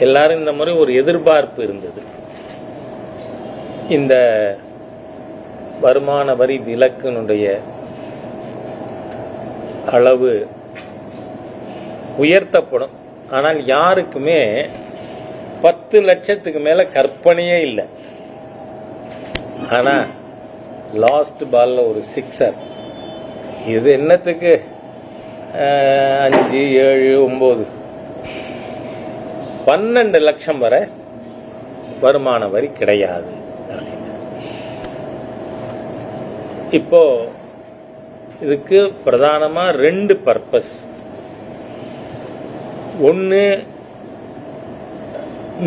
எல்லாரும் இந்த முறை ஒரு எதிர்பார்ப்பு இருந்தது. இந்த வருமான வரி விலக்கினுடைய அளவு உயர்த்தப்படும். ஆனால் யாருக்குமே 10 லட்சத்துக்கு மேல கற்பனையே இல்லை. ஆனா லாஸ்ட் பால்ல ஒரு சிக்ஸர். இது என்னத்துக்கு 5, 7, 9, 12 லட்சம் வரை வருமான வரி கிடையாது. இப்போ இதுக்கு பிரதானமா 2 பர்பஸ். ஒன்று,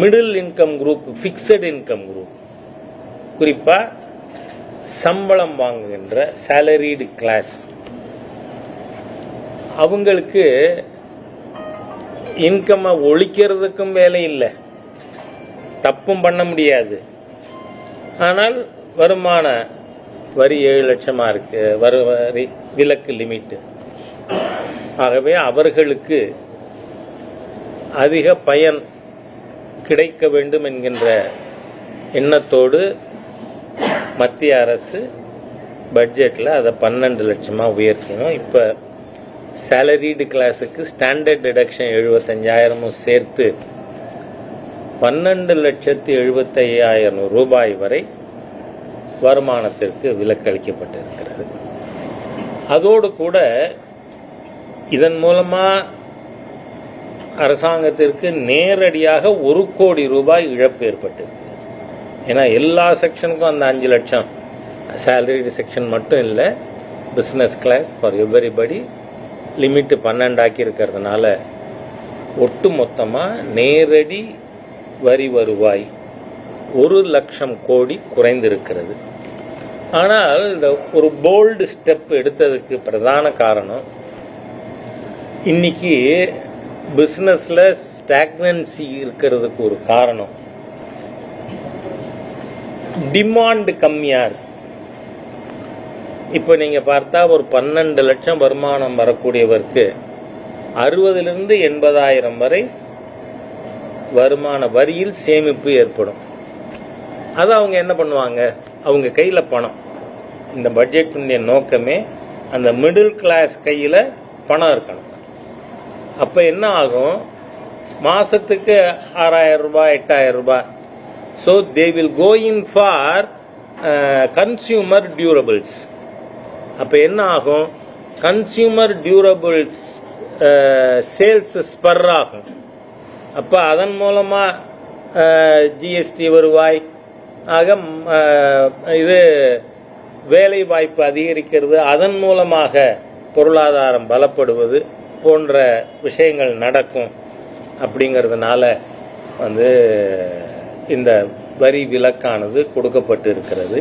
middle income group, fixed income group, குறிப்பா சம்பளம் வாங்குகின்ற சேலரிடு கிளாஸ், அவங்களுக்கு இன்கம்மை ஒழிக்கிறதுக்கும் வேலை இல்லை, தப்பும் பண்ண முடியாது. ஆனால் வருமான வரி 7 லட்சமா இருக்கு, வரி விலக்கு லிமிட். ஆகவே அவர்களுக்கு அதிக பயன் கிடைக்க வேண்டும் என்கின்ற எண்ணத்தோடு மத்திய அரசு பட்ஜெட்டில் அதை 12 லட்சமா உயர்த்தினோம். இப்போ சேலரிடு கிளாஸுக்கு ஸ்டாண்டர்ட் டிடக்ஷன் 75,000 சேர்த்து 12,75,000 ரூபாய் வரை வருமானத்திற்கு விலக்களிக்கப்பட்டிருக்கிறது. அதோடு கூட இதன் மூலமா அரசாங்கத்திற்கு நேரடியாக 1 கோடி ரூபாய் இழப்பு ஏற்பட்டிருக்கு. ஏன்னா எல்லா செக்ஷனுக்கும் அந்த 5 லட்சம் சேலரிடு செக்ஷன் மட்டும் இல்லை, business class for everybody limit 12 ஆக்கி இருக்கிறதுனால ஒட்டு மொத்தமாக நேரடி வரி வருவாய் 1 லட்சம் கோடி குறைந்திருக்கிறது. ஆனால் இந்த ஒரு போல்டு ஸ்டெப் எடுத்ததுக்கு பிரதான காரணம், இன்னைக்கு பிசினஸ்ல ஸ்டாக்னன்சி இருக்கிறதுக்கு ஒரு காரணம் டிமாண்ட் கம்மியா இருக்கு. இப்ப நீங்க பார்த்தா ஒரு 12 லட்சம் வருமானம் வரக்கூடியவருக்கு 60,000 to 80,000 வரை வருமான வரியில் சேமிப்பு ஏற்படும். அது அவங்க என்ன பண்ணுவாங்க, அவங்க கையில பணம். இந்த பட்ஜெட்டுடைய நோக்கமே அந்த மிடில் கிளாஸ் கையில பணம் இருக்கணும். அப்ப என்ன ஆகும், மாசத்துக்கு 6,000 ரூபாய் 8,000 ரூபாய். So they will go in for consumer durables. அப்ப என்ன ஆகும், கன்சியூமர் டியூரபிள்ஸ் சேல்ஸ் ஸ்பர் ஆகும். அப்ப அதன் மூலமா ஜிஎஸ்டி வருவாய் ஆக இது வேலை வாய்ப்பு அதிகரிக்கிறது, அதன் மூலமாக பொருளாதாரம் பலப்படுவது போன்ற விஷயங்கள் நடக்கும். அப்படிங்கிறதுனால இந்த வரி விலக்கானது கொடுக்கப்பட்டு இருக்கிறது.